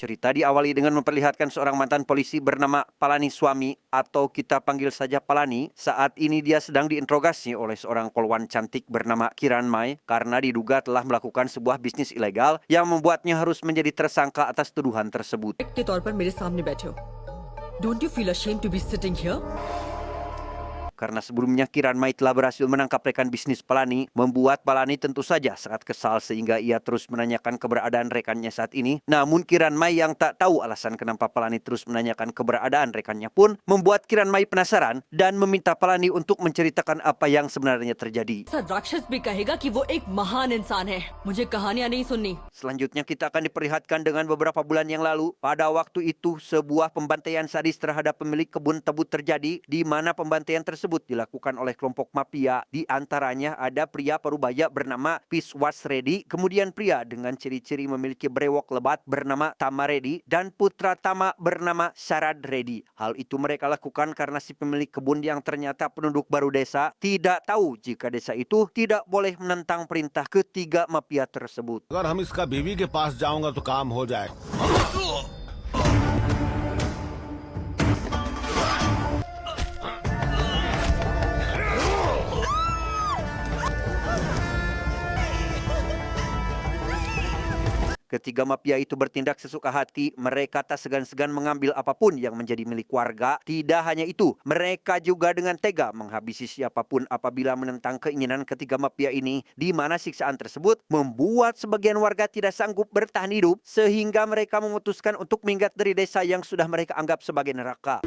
Cerita diawali dengan memperlihatkan seorang mantan polisi bernama Palani Swami atau kita panggil saja Palani. Saat ini dia sedang diinterogasi oleh seorang polwan cantik bernama Kiran Mai karena diduga telah melakukan sebuah bisnis ilegal yang membuatnya harus menjadi tersangka atas tuduhan tersebut. के तौर पर मेरे सामने बैठे हो. Don't you feel ashamed to be sitting here? Karena sebelumnya Kiran Mai telah berhasil menangkap rekan bisnis Palani, membuat Palani tentu saja sangat kesal sehingga ia terus menanyakan keberadaan rekannya saat ini. Namun Kiran Mai yang tak tahu alasan kenapa Palani terus menanyakan keberadaan rekannya pun membuat Kiran Mai penasaran dan meminta Palani untuk menceritakan apa yang sebenarnya terjadi. ऐसा राक्षस भी कहेगा कि वो एक महान इंसान है. मुझे कहानियां नहीं सुननी. Selanjutnya kita akan diperlihatkan dengan beberapa bulan yang lalu. Pada waktu itu sebuah pembantaian sadis terhadap pemilik kebun tebu terjadi di mana pembantaian tersebut dilakukan oleh kelompok mafia. Di antaranya ada pria parubaya bernama Piswas Reddy, kemudian pria dengan ciri-ciri memiliki brewok lebat bernama Tama Reddy, dan putra Tama bernama Sharad Reddy. Hal itu mereka lakukan karena si pemilik kebun yang ternyata penduduk baru desa tidak tahu jika desa itu tidak boleh menentang perintah ketiga mafia tersebut. अगर हम इसका बीवी के पास जाऊंगा तो काम हो जाए. Ketiga mafia itu bertindak sesuka hati, mereka tak segan-segan mengambil apapun yang menjadi milik warga. Tidak hanya itu, mereka juga dengan tega menghabisi siapapun apabila menentang keinginan ketiga mafia ini, di mana siksaan tersebut membuat sebagian warga tidak sanggup bertahan hidup, sehingga mereka memutuskan untuk minggat dari desa yang sudah mereka anggap sebagai neraka.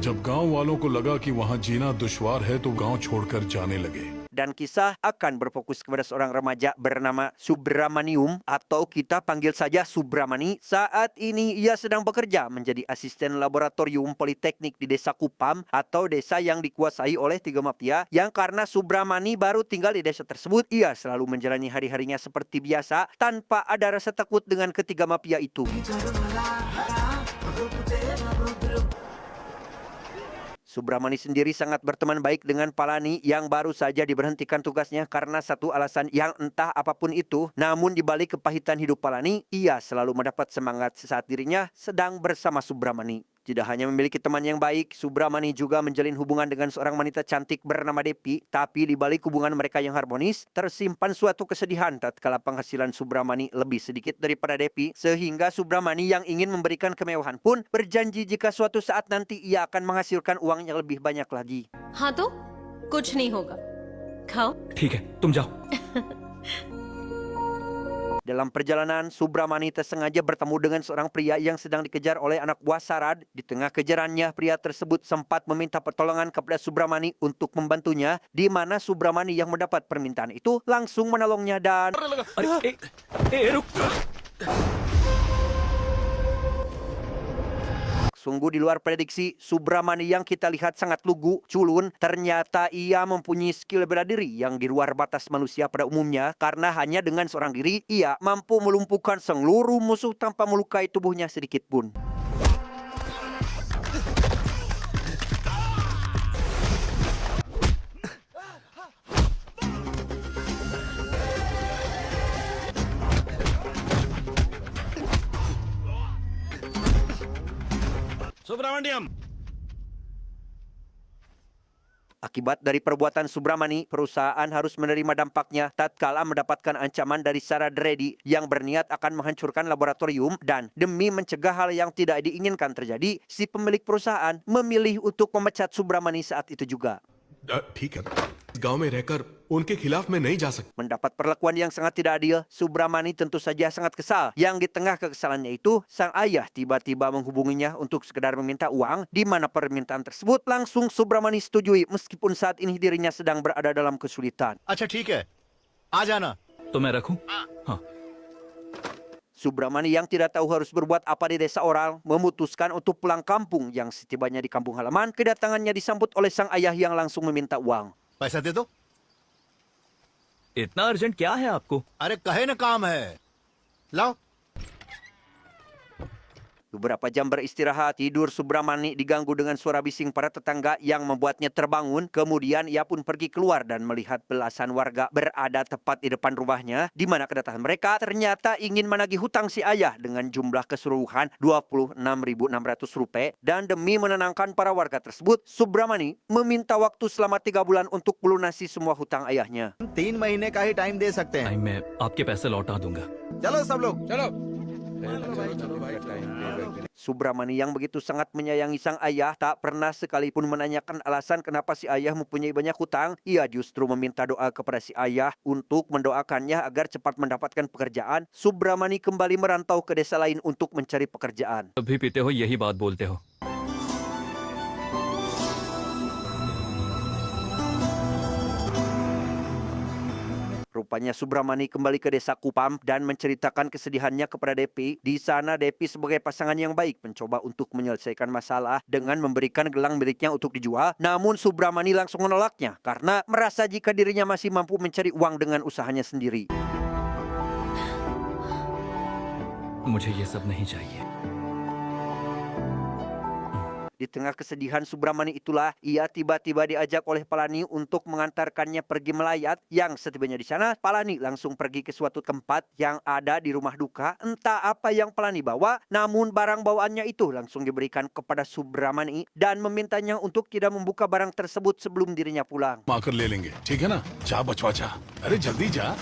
जब गांव वालों को लगा कि वहां जीना दुश्वार है तो गांव छोड़कर जाने लगे. Dan kisah akan berfokus kepada seorang remaja bernama Subramanium atau kita panggil saja Subramani. Saat ini ia sedang bekerja menjadi asisten laboratorium politeknik di desa Kupam atau desa yang dikuasai oleh tiga mafia, yang karena Subramani baru tinggal di desa tersebut, ia selalu menjalani hari-harinya seperti biasa tanpa ada rasa takut dengan ketiga mafia itu. Subramani sendiri sangat berteman baik dengan Palani yang baru saja diberhentikan tugasnya karena satu alasan yang entah apapun itu. Namun di balik kepahitan hidup Palani, ia selalu mendapat semangat saat dirinya sedang bersama Subramani. Tidak hanya memiliki teman yang baik, Subramani juga menjalin hubungan dengan seorang wanita cantik bernama Depi. Tapi di balik hubungan mereka yang harmonis, tersimpan suatu kesedihan tatkala penghasilan Subramani lebih sedikit daripada Depi, sehingga Subramani yang ingin memberikan kemewahan pun berjanji jika suatu saat nanti ia akan menghasilkan uang yang lebih banyak lagi. हाँ तो कुछ नहीं होगा. खाओ. ठीक है, तुम जाओ. Dalam perjalanan, Subramani tersengaja bertemu dengan seorang pria yang sedang dikejar oleh anak buah Sharad. Di tengah kejarannya, pria tersebut sempat meminta pertolongan kepada Subramani untuk membantunya, di mana Subramani yang mendapat permintaan itu langsung menolongnya dan... अरे, रुक. Sungguh di luar prediksi, Subramani yang kita lihat sangat lugu, culun, ternyata ia mempunyai skill bela diri yang di luar batas manusia pada umumnya, karena hanya dengan seorang diri, ia mampu melumpuhkan seluruh musuh tanpa melukai tubuhnya sedikit pun. Subramaniam. Akibat dari perbuatan Subramani, perusahaan harus menerima dampaknya tatkala mendapatkan ancaman dari Sharad Reddy yang berniat akan menghancurkan laboratorium, dan demi mencegah hal yang tidak diinginkan terjadi, si pemilik perusahaan memilih untuk memecat Subramani saat itu juga. ठीक है, गांव में रहकर उनके खिलाफ मैं नहीं जा सकता. Mendapat perlakuan yang sangat tidak adil, Subramani tentu saja sangat kesal. Yang di tengah kekesalannya itu, sang ayah tiba-tiba menghubunginya untuk sekedar meminta uang, di mana permintaan tersebut langsung Subramani setujui meskipun saat ini dirinya sedang berada dalam kesulitan. अच्छा ठीक है, आ जाना. तो मैं रखूं? हाँ. Subramani yang tidak tahu harus berbuat apa di desa orang memutuskan untuk pulang kampung. Yang setibanya di kampung halaman, kedatangannya disambut oleh sang ayah yang langsung meminta uang. पैसा दे दो. इतना अर्जेंट क्या है आपको? अरे कहे ना काम है. लाओ. Beberapa jam beristirahat, tidur Subramani diganggu dengan suara bising para tetangga yang membuatnya terbangun. Kemudian ia pun pergi keluar dan melihat belasan warga berada tepat di depan rumahnya, di mana kedatangan mereka ternyata ingin menagih hutang si ayah dengan jumlah keseluruhan Rp26.600. Dan demi menenangkan para warga tersebut, Subramani meminta waktu selama 3 bulan untuk melunasi semua hutang ayahnya. 3 महीने का ही टाइम दे सकते हैं। टाइम में आपके पैसे लौटा दूंगा। चलो सब लोग चलो। Subramani yang begitu sangat menyayangi sang ayah tak pernah sekalipun menanyakan alasan kenapa si ayah mempunyai banyak hutang. Ia justru meminta doa kepada si ayah untuk mendoakannya agar cepat mendapatkan pekerjaan. Subramani kembali merantau ke desa lain untuk mencari pekerjaan. अभी पीते हो यही बात बोलते हो। Rupanya Subramani kembali ke desa Kupam dan menceritakan kesedihannya kepada Depi. Di sana Depi sebagai pasangan yang baik mencoba untuk menyelesaikan masalah dengan memberikan gelang miliknya untuk dijual. Namun Subramani langsung menolaknya karena merasa jika dirinya masih mampu mencari uang dengan usahanya sendiri. मुझे ये सब नहीं चाहिए। Di tengah kesedihan Subramani itulah ia tiba-tiba diajak oleh Palani untuk mengantarkannya pergi melayat. Yang setibanya di sana, Palani langsung pergi ke suatu tempat yang ada di rumah duka. Entah apa yang Palani bawa, namun barang bawaannya itu langsung diberikan kepada Subramani dan memintanya untuk tidak membuka barang tersebut sebelum dirinya pulang. आकर ले लेंगे, ठीक है ना? जा बचवा जा, अरे जल्दी जा।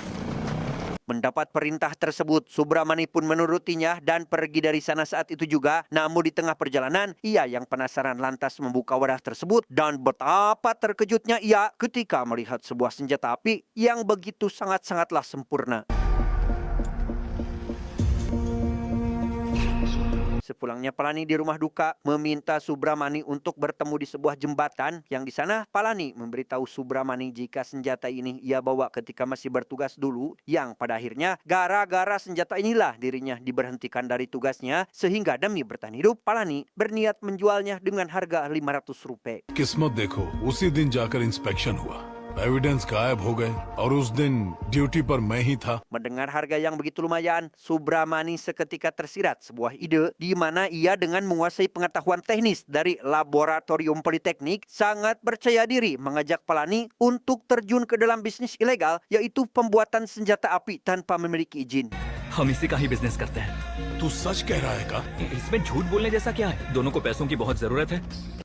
Mendapat perintah tersebut, Subramani pun menurutinya dan pergi dari sana saat itu juga. Namun di tengah perjalanan, ia yang penasaran lantas membuka wadah tersebut. Dan betapa terkejutnya ia ketika melihat sebuah senjata api yang begitu sangat-sangatlah sempurna. Sepulangnya Palani di rumah duka, meminta Subramani untuk bertemu di sebuah jembatan. Yang di sana, Palani memberitahu Subramani jika senjata ini ia bawa ketika masih bertugas dulu. Yang pada akhirnya, gara-gara senjata inilah dirinya diberhentikan dari tugasnya. Sehingga demi bertahan hidup, Palani berniat menjualnya dengan harga Rp500. किस्मत देखो, उसी दिन जाकर इंस्पेक्शन हुआ, एविडेंस गायब हो गए और उस दिन ड्यूटी पर मैं ही था। Mendengar harga yang begitu lumayan, Subramani seketika tersirat sebuah ide di mana ia dengan menguasai pengetahuan teknis dari laboratorium politeknik sangat percaya diri mengajak Palani untuk terjun ke dalam bisnis ilegal, yaitu pembuatan senjata api tanpa memiliki izin. हम इसी का ही बिजनेस करते हैं। तू सच कह रहा है का? इसमें झूठ बोलने जैसा क्या है? दोनों को पैसों की बहुत जरूरत है।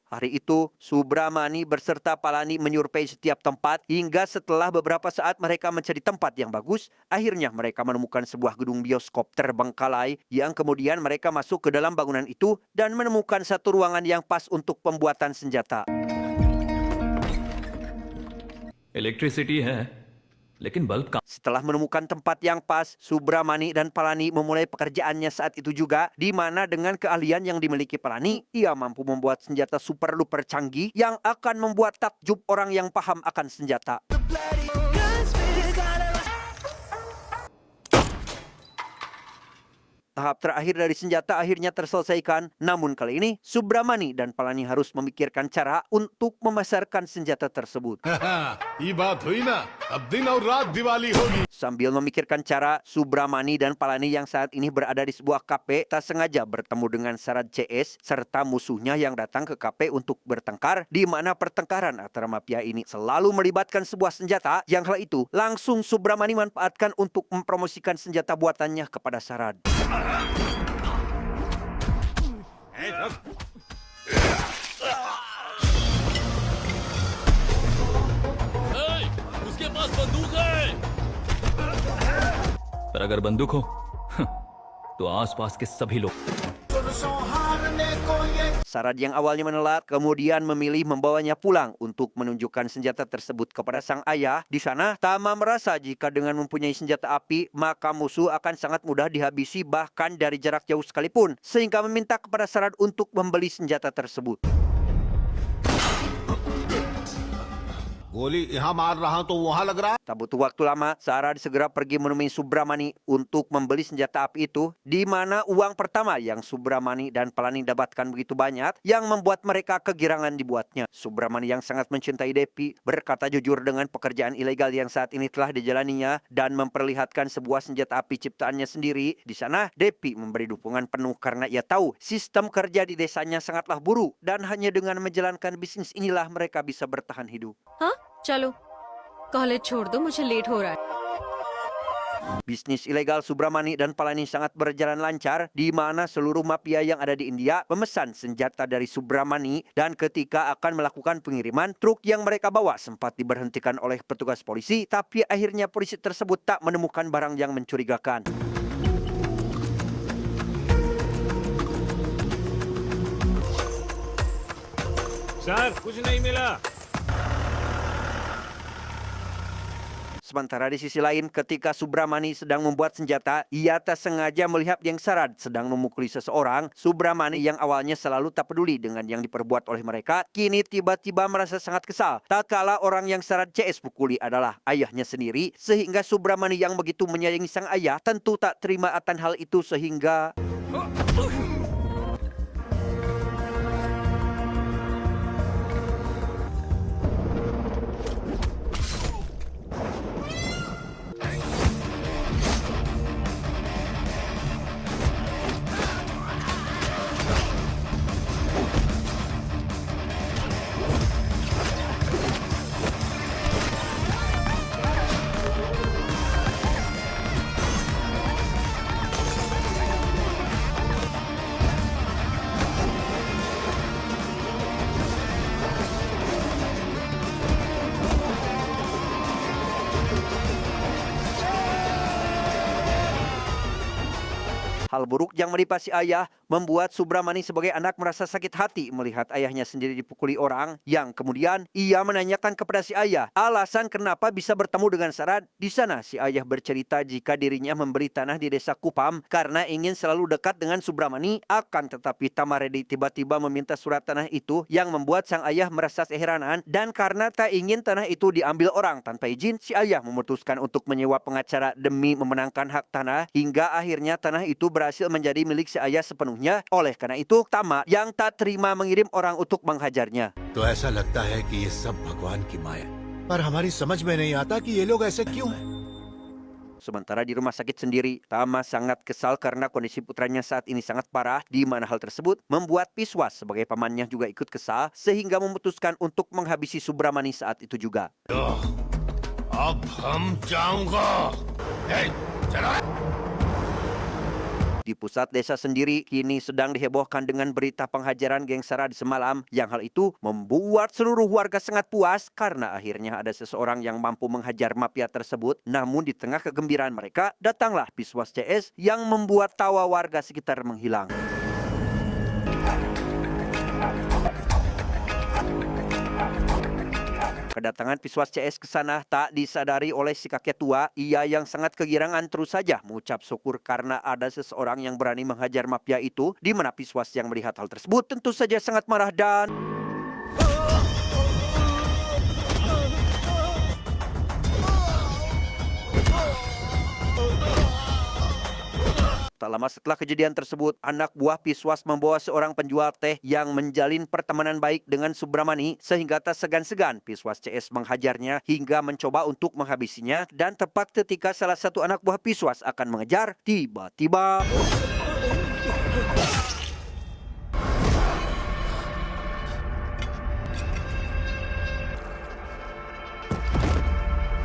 Hari itu, Subramani berserta Palani menyurvei setiap tempat hingga setelah beberapa saat mereka mencari tempat yang bagus, akhirnya mereka menemukan sebuah gedung bioskop terbengkalai yang kemudian mereka masuk ke dalam bangunan itu dan menemukan satu ruangan yang pas untuk pembuatan senjata. Electricity है, लेकिन बल्ब का Setelah menemukan tempat yang pas, Subramani dan Palani memulai pekerjaannya saat itu juga, di mana dengan keahlian yang dimiliki Palani, ia mampu membuat senjata super duper canggih yang akan membuat takjub orang yang paham akan senjata. Tahap terakhir dari senjata akhirnya terselesaikan. Namun kali ini, Subramani dan Palani harus memikirkan cara untuk memasarkan senjata tersebut. ये बात हुई ना, अब दिन और रात दिवाली होगी। Sambil memikirkan cara, Subramani dan Palani yang saat ini berada di sebuah kafe tak sengaja bertemu dengan Sarad CS serta musuhnya yang datang ke kafe untuk bertengkar, di mana pertengkaran antara mafia ini selalu melibatkan sebuah senjata yang hal itu langsung Subramani manfaatkan untuk mempromosikan senjata buatannya kepada Sarad. पर अगर बंदूक हो तो आसपास के सभी लोग Sarad yang awalnya menolak kemudian memilih membawanya pulang untuk menunjukkan senjata tersebut kepada sang ayah. Di sana, Tama merasa jika dengan mempunyai senjata api, maka musuh akan sangat mudah dihabisi bahkan dari jarak jauh sekalipun, sehingga meminta kepada Sarad untuk membeli senjata tersebut. गोली यहाँ मार रहा तो वहाँ लग रहा है। Tak butuh waktu lama, Sarad segera pergi menemui Subramani untuk membeli senjata api itu, di mana uang pertama yang Subramani dan Palani dapatkan begitu banyak yang membuat mereka kegirangan dibuatnya. Subramani yang sangat mencintai Depi berkata jujur dengan pekerjaan ilegal yang saat ini telah dijalaninya dan memperlihatkan sebuah senjata api ciptaannya sendiri. Di sana, Depi memberi dukungan penuh karena ia tahu sistem kerja di desanya sangatlah buruk dan hanya dengan menjalankan bisnis inilah mereka bisa bertahan hidup. हाँ चलो कॉलेज छोड़ दो मुझे लेट हो रहा है Bisnis ilegal Subramani dan Palani sangat berjalan lancar, di mana seluruh mafia yang ada di India memesan senjata dari Subramani, dan ketika akan melakukan pengiriman, truk yang mereka bawa sempat diberhentikan oleh petugas polisi, tapi akhirnya polisi tersebut tak menemukan barang yang mencurigakan. Sir कुछ नहीं मिला। Sementara di sisi lain, ketika Subramani sedang membuat senjata, ia tak sengaja melihat yang Sarad sedang memukuli seseorang. Subramani yang awalnya selalu tak peduli dengan yang diperbuat oleh mereka, kini tiba-tiba merasa sangat kesal. Tak kala orang yang Sarad CS pukuli adalah ayahnya sendiri, sehingga Subramani yang begitu menyayangi sang ayah tentu tak terima akan hal itu sehingga... Hal buruk yang menimpa si ayah membuat Subramani sebagai anak merasa sakit hati melihat ayahnya sendiri dipukuli orang, yang kemudian ia menanyakan kepada si ayah alasan kenapa bisa bertemu dengan Sarad. Di sana si ayah bercerita jika dirinya membeli tanah di desa Kupam karena ingin selalu dekat dengan Subramani, akan tetapi Tamaredi tiba-tiba meminta surat tanah itu yang membuat sang ayah merasa keheranan, dan karena tak ingin tanah itu diambil orang tanpa izin, si ayah memutuskan untuk menyewa pengacara demi memenangkan hak tanah, hingga akhirnya tanah itu berhasil menjadi milik si ayah sepenuhnya. Oleh karena itu, Tama yang tak terima mengirim orang untuk menghajarnya. तो ऐसा लगता है कि ये सब भगवान की माया है, पर हमारी समझ में नहीं आता कि ये लोग ऐसे क्यों हैं। Sementara di rumah sakit sendiri, Tama sangat kesal karena kondisi putranya saat ini sangat parah, di mana hal tersebut membuat Piswas sebagai pamannya juga ikut kesal, sehingga memutuskan untuk menghabisi Subramani saat itu juga. अब हम जाऊंगा। चला। Di pusat desa sendiri kini sedang dihebohkan dengan berita penghajaran geng Sarad semalam, yang hal itu membuat seluruh warga sangat puas karena akhirnya ada seseorang yang mampu menghajar mafia tersebut. Namun di tengah kegembiraan mereka, datanglah Piswas CS yang membuat tawa warga sekitar menghilang. Kedatangan Piswas CS ke sana tak disadari oleh si kakek tua. Ia yang sangat kegirangan terus saja mengucap syukur karena ada seseorang yang berani menghajar mafia itu, di mana Piswas yang melihat hal tersebut tentu saja sangat marah dan... Tak lama setelah kejadian tersebut, anak buah Piswas membawa seorang penjual teh yang menjalin pertemanan baik dengan Subramani, sehingga tak segan-segan Piswas CS menghajarnya hingga mencoba untuk menghabisinya, dan tepat ketika salah satu anak buah Piswas akan mengejar, tiba-tiba...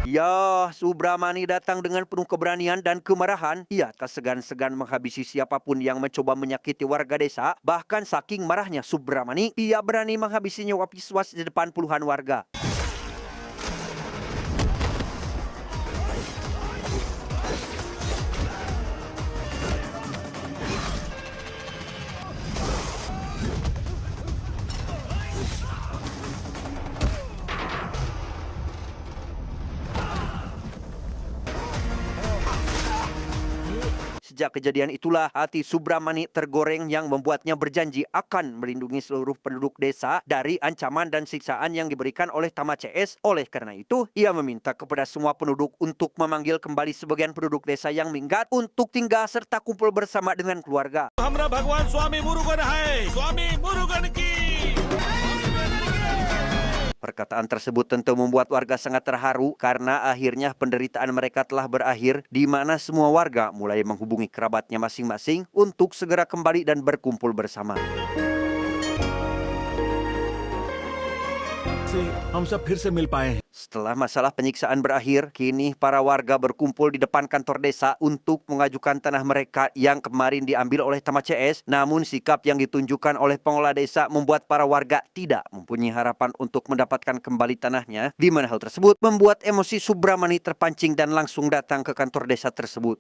Ya, Subramani datang dengan penuh keberanian dan kemarahan. Ia tak segan-segan menghabisi siapapun yang mencoba menyakiti warga desa. Bahkan saking marahnya Subramani, ia berani menghabisi nyawa Piswas di depan puluhan warga. Sejak kejadian itulah hati Subramani tergoreng yang membuatnya berjanji akan melindungi seluruh penduduk desa dari ancaman dan siksaan yang diberikan oleh Tama CS. Oleh karena itu, ia meminta kepada semua penduduk untuk memanggil kembali sebagian penduduk desa yang minggat untuk tinggal serta kumpul bersama dengan keluarga. हमरा भगवान स्वामी मुरुगन है, स्वामी मुरुगन की। Perkataan tersebut tentu membuat warga sangat terharu karena akhirnya penderitaan mereka telah berakhir, di mana semua warga mulai menghubungi kerabatnya masing-masing untuk segera kembali dan berkumpul bersama. हम सब फिर से मिल पाए हैं। Setelah masalah penyiksaan berakhir, kini para warga berkumpul di depan kantor desa untuk mengajukan tanah mereka yang kemarin diambil oleh Tama CS. Namun sikap yang ditunjukkan oleh pengelola desa membuat para warga tidak mempunyai harapan untuk mendapatkan kembali tanahnya, di mana hal tersebut membuat emosi Subramani terpancing dan langsung datang ke kantor desa tersebut.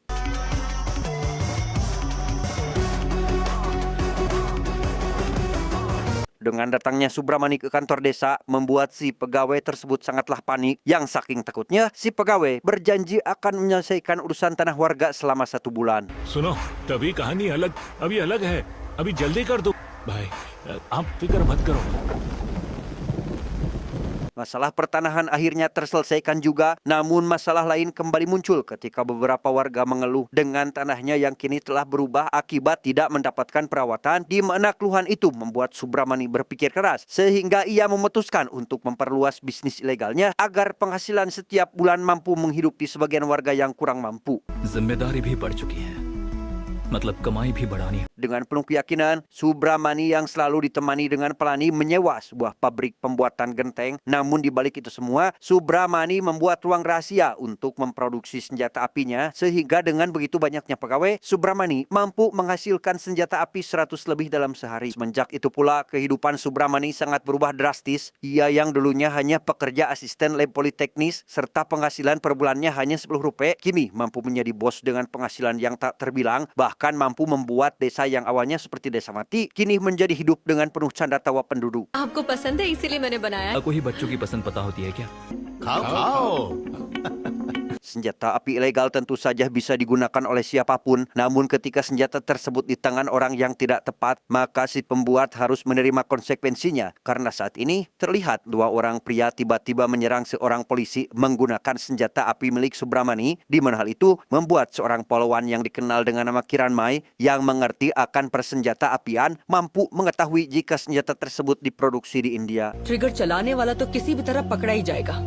Dengan datangnya Subramani ke kantor desa membuat si pegawai tersebut sangatlah panik, yang saking takutnya si pegawai berjanji akan menyelesaikan urusan tanah warga selama 1 bulan. सुनो, तभी कहानी अलग, अभी अलग है, अभी जल्दी कर दो भाई, आप फिक्र मत करो। Masalah pertanahan akhirnya terselesaikan juga, namun masalah lain kembali muncul ketika beberapa warga mengeluh dengan tanahnya yang kini telah berubah akibat tidak mendapatkan perawatan, di mana keluhan itu membuat Subramani berpikir keras sehingga ia memutuskan untuk memperluas bisnis ilegalnya agar penghasilan setiap bulan mampu menghidupi sebagian warga yang kurang mampu. जिम्मेदारी भी बढ़ चुकी है, मतलब कमाई भी बढ़ानी है। Dengan penuh keyakinan, Subramani yang selalu ditemani dengan Palani menyewa sebuah pabrik pembuatan genteng. Namun di balik itu semua, Subramani membuat ruang rahasia untuk memproduksi senjata apinya, sehingga dengan begitu banyaknya pegawai, Subramani mampu menghasilkan senjata api 100 lebih dalam sehari. Semenjak itu pula, kehidupan Subramani sangat berubah drastis. Ia yang dulunya hanya pekerja asisten lab politeknis, serta penghasilan per bulannya hanya 10 rupiah, kini mampu menjadi bos dengan penghasilan yang tak terbilang, bahkan mampu membuat desa yang awalnya seperti desa mati, kini menjadi hidup dengan penuh canda tawa penduduk. आपको पसंद है इसीलिए मैंने बनाया है। आपको ही बच्चों की पसंद पता होती है क्या? खाओ खाओ। Senjata api ilegal tentu saja bisa digunakan oleh siapapun, namun ketika senjata tersebut di tangan orang yang tidak tepat, maka si pembuat harus menerima konsekuensinya. Karena saat ini terlihat 2 orang pria tiba-tiba menyerang seorang polisi menggunakan senjata api milik Subramani, di mana hal itu membuat seorang polwan yang dikenal dengan nama Kiran Mai yang mengerti akan persenjata apian mampu mengetahui jika senjata tersebut diproduksi di India. Trigger चलाने वाला तो किसी भी तरह पकड़ा ही जाएगा।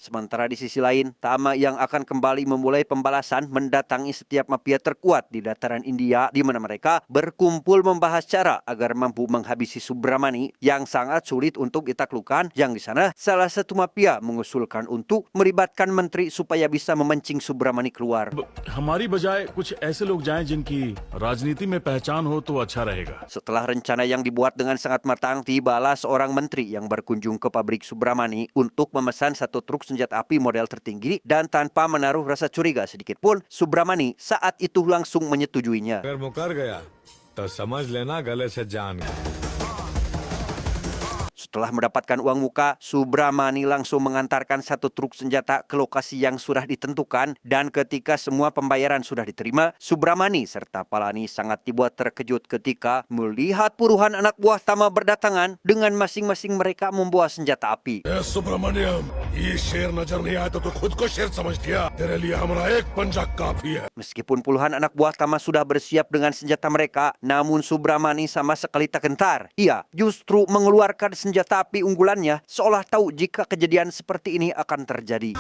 Sementara di sisi lain, Tama yang akan kembali memulai pembalasan mendatangi setiap mafia terkuat di dataran India, di mana mereka berkumpul membahas cara agar mampu menghabisi Subramani yang sangat sulit untuk ditaklukkan. Yang di sana salah satu mafia mengusulkan untuk melibatkan menteri supaya bisa memancing Subramani keluar. हमारी बजाय कुछ ऐसे लोग जाएं जिनकी राजनीति में पहचान हो तो अच्छा रहेगा। Setelah rencana yang dibuat dengan sangat matang, tibalah seorang menteri yang berkunjung ke pabrik Subramani untuk memesan 1 truk senjata api model tertinggi, dan tanpa menaruh rasa curiga sedikit pun, Subramani saat itu langsung menyetujuinya. अगर मुकर गया तो समझ लेना गले से जान गया। Setelah mendapatkan uang muka, Subramani langsung mengantarkan 1 truk senjata ke lokasi yang sudah ditentukan, dan ketika semua pembayaran sudah diterima, Subramani serta Palani sangat dibuat terkejut ketika melihat puluhan anak buah Tama berdatangan dengan masing-masing mereka membawa senjata api. Subramaniam, ये शेर नजर नहीं आया तो खुद को शेर समझ लिया। तेरे लिए हमारा एक पंजा काफी है। Meskipun puluhan anak buah Tama sudah bersiap dengan senjata mereka, namun Subramani sama sekali tak gentar. Ia justru mengeluarkan senjata api unggulannya seolah tahu jika kejadian seperti ini akan terjadi.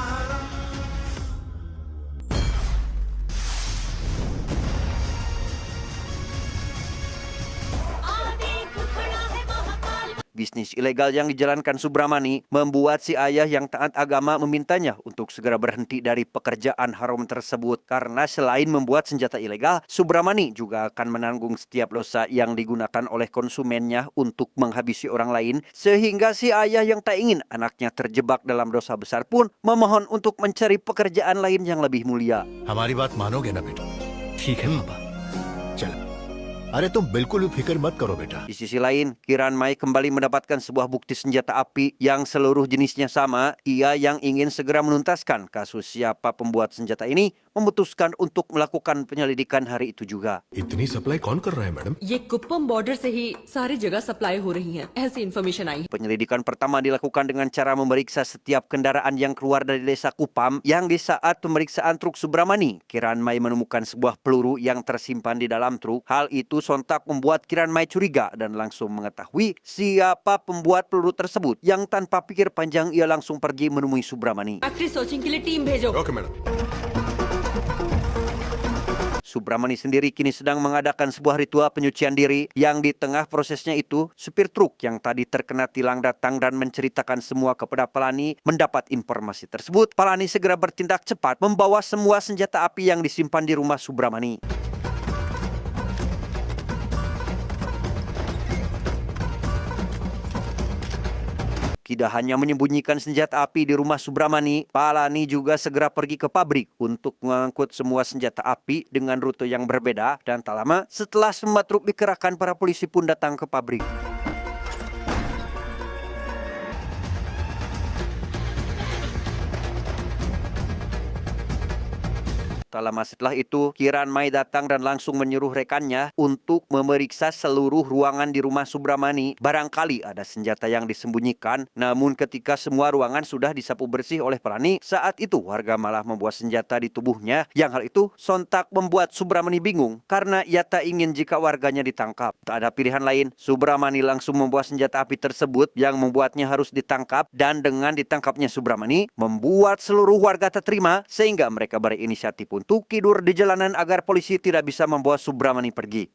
Bisnis ilegal yang dijalankan Subramani membuat si ayah yang taat agama memintanya untuk segera berhenti dari pekerjaan haram tersebut, karena selain membuat senjata ilegal, Subramani juga akan menanggung setiap dosa yang digunakan oleh konsumennya untuk menghabisi orang lain, sehingga si ayah yang tak ingin anaknya terjebak dalam dosa besar pun memohon untuk mencari pekerjaan lain yang lebih mulia. हमारी बात मानोगे ना बेटा? ठीक है पापा। चल, अरे तुम बिल्कुल भी फिक्र मत करो बेटा। Di sisi lain, Kiranmai kembali mendapatkan sebuah bukti senjata api yang seluruh jenisnya sama. Ia yang ingin segera menuntaskan kasus siapa pembuat senjata ini memutuskan untuk melakukan penyelidikan hari itu juga. इतनी सप्लाई कौन कर रहा है मैडम? ये कुप्पम बॉर्डर से ही सारी जगह सप्लाई हो रही है, ऐसी इन्फॉर्मेशन आई है। Penyelidikan pertama dilakukan dengan cara memeriksa setiap kendaraan yang keluar dari desa Kupam yang di saat pemeriksaan truk Subramani, Kiranmai menemukan sebuah peluru yang tersimpan di dalam truk. Hal itu sontak membuat Kiranmai curiga dan langsung mengetahui siapa pembuat peluru tersebut yang tanpa pikir panjang ia langsung pergi menemui Subramani. Factory searching के लिए टीम भेजो। Okay madam. Subramani sendiri kini sedang mengadakan sebuah ritual penyucian diri yang di tengah prosesnya itu, supir truk yang tadi terkena tilang datang dan menceritakan semua kepada Palani. Mendapat informasi tersebut, Palani segera bertindak cepat membawa semua senjata api yang disimpan di rumah Subramani. Tidak hanya menyembunyikan senjata api di rumah Subramani, Palani juga segera pergi ke pabrik untuk mengangkut semua senjata api dengan rute yang berbeda. Dan tak lama setelah semua truk dikerahkan, para polisi pun datang ke pabrik. Tak lama setelah itu, Kiranmai datang dan langsung menyuruh rekannya untuk memeriksa seluruh ruangan di rumah Subramani. Barangkali ada senjata yang disembunyikan. Namun ketika semua ruangan sudah disapu bersih oleh Palani, saat itu warga malah membuat senjata di tubuhnya. Yang hal itu sontak membuat Subramani bingung karena ia tak ingin jika warganya ditangkap. Tak ada pilihan lain, Subramani langsung membawa senjata api tersebut yang membuatnya harus ditangkap. Dan dengan ditangkapnya Subramani, membuat seluruh warga tak terima sehingga mereka berinisiatif untuk tidur di jalanan agar polisi tidak bisa membawa Subramani pergi.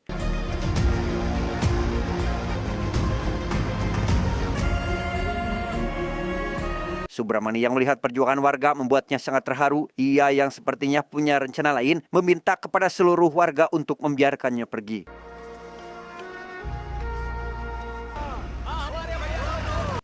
Subramani yang melihat perjuangan warga membuatnya sangat terharu. Ia yang sepertinya punya rencana lain meminta kepada seluruh warga untuk membiarkannya pergi.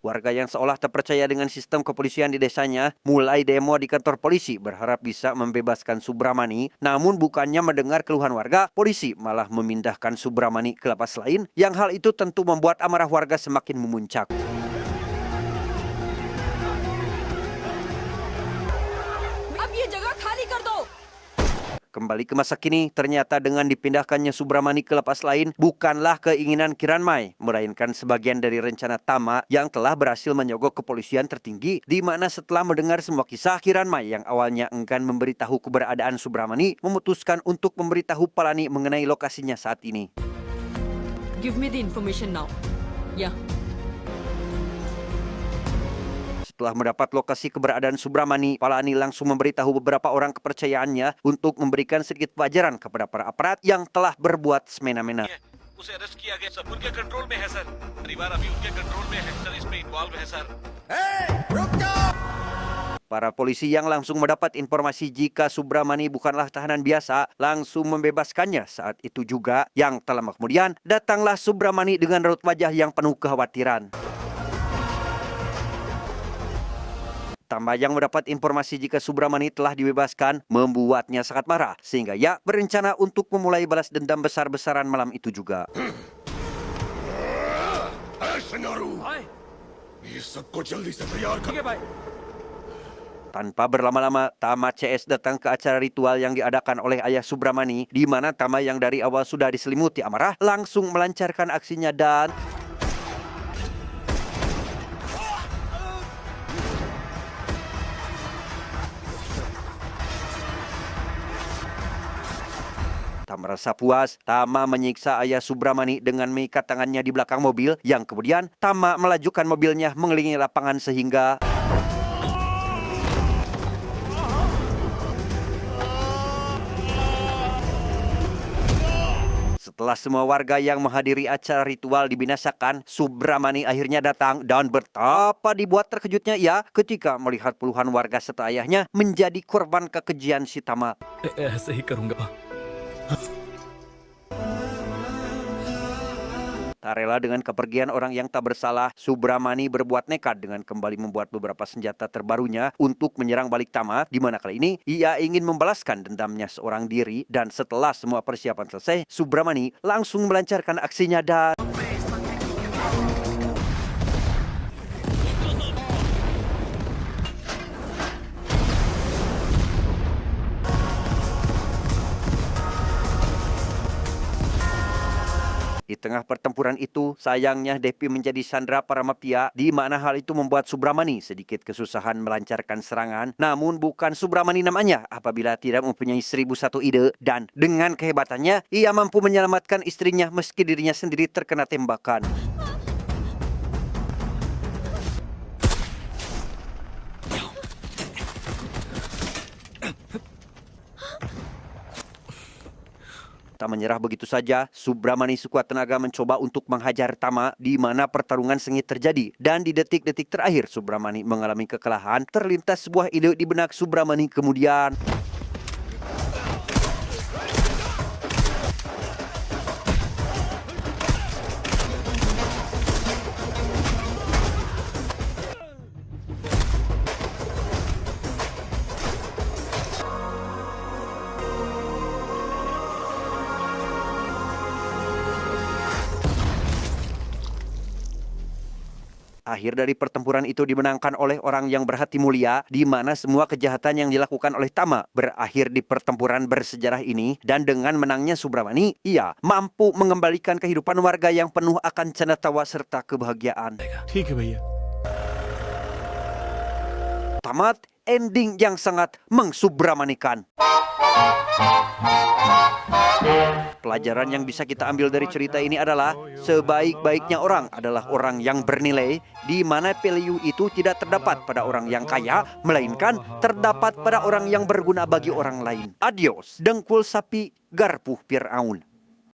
Warga yang seolah tak percaya dengan sistem kepolisian di desanya mulai demo di kantor polisi berharap bisa membebaskan Subramani. Namun bukannya mendengar keluhan warga, polisi malah memindahkan Subramani ke lapas lain yang hal itu tentu membuat amarah warga semakin memuncak. अब ये जगह खाली कर दो। Kembali ke masa kini, ternyata dengan dipindahkannya Subramani ke lapas lain bukanlah keinginan Kiranmai, melainkan sebagian dari rencana Tama yang telah berhasil menyogok kepolisian tertinggi, di mana setelah mendengar semua kisah, Kiranmai yang awalnya enggan memberitahu keberadaan Subramani memutuskan untuk memberitahu Palani mengenai lokasinya saat ini. Give me the information now. Yeah. Setelah mendapat lokasi keberadaan Subramani, Palani langsung memberitahu beberapa orang kepercayaannya untuk memberikan sedikit pelajaran kepada para aparat yang telah berbuat semena-mena. उसे अरेस्ट किया गया, सब उनके कंट्रोल में है सर, परिवार अभी उनके कंट्रोल में है सर, इसमें इन्वॉल्व है sir. Para polisi yang langsung mendapat informasi jika Subramani bukanlah tahanan biasa, langsung membebaskannya. Saat itu juga, yang tak lama kemudian, datanglah Subramani dengan raut wajah yang penuh kekhawatiran. Tama yang mendapat informasi jika Subramani telah dibebaskan membuatnya sangat marah, sehingga ia berencana untuk memulai balas dendam besar-besaran malam itu juga. Tanpa berlama-lama, Tama CS datang ke acara ritual yang diadakan oleh ayah Subramani, di mana Tama yang dari awal sudah diselimuti amarah langsung melancarkan aksinya dan tak merasa puas, Tama menyiksa ayah Subramani dengan mengikat tangannya di belakang mobil, yang kemudian Tama melajukan mobilnya mengelilingi lapangan sehingga setelah semua warga yang menghadiri acara ritual dibinasakan, Subramani akhirnya datang dan betapa dibuat terkejutnya ia ketika melihat puluhan warga serta ayahnya menjadi korban kekejian si Tama. ऐसे ही करूंगा। Tak rela dengan kepergian orang yang tak bersalah, Subramani berbuat nekat dengan kembali membuat beberapa senjata terbarunya untuk menyerang balik Tama, di mana kali ini ia ingin membalaskan dendamnya seorang diri. Dan setelah semua persiapan selesai, Subramani langsung melancarkan aksinya dan di tengah pertempuran itu, sayangnya Devi menjadi sandera para mafia, di mana hal itu membuat Subramani sedikit kesusahan melancarkan serangan. Namun bukan Subramani namanya apabila tidak mempunyai 1001 ide, dan dengan kehebatannya, ia mampu menyelamatkan istrinya meski dirinya sendiri terkena tembakan. Tak menyerah begitu saja, Subramani sekuat tenaga mencoba untuk menghajar Tama, di mana pertarungan sengit terjadi. Dan di detik-detik terakhir Subramani mengalami kekalahan, terlintas sebuah ide di benak Subramani kemudian. Akhir dari pertempuran itu dimenangkan oleh orang yang berhati mulia, di mana semua kejahatan yang dilakukan oleh Tama berakhir di pertempuran bersejarah ini. Dan dengan menangnya Subramani, ia mampu mengembalikan kehidupan warga yang penuh akan canda tawa serta kebahagiaan. ठीक है भैया। Tamat ending yang sangat mengsubramanikan. Pelajaran yang bisa kita ambil dari cerita ini adalah sebaik-baiknya orang adalah orang yang bernilai, di mana value itu tidak terdapat pada orang yang kaya, melainkan terdapat pada orang yang berguna bagi orang lain. Adios, dengkul sapi, garpuh Firaun.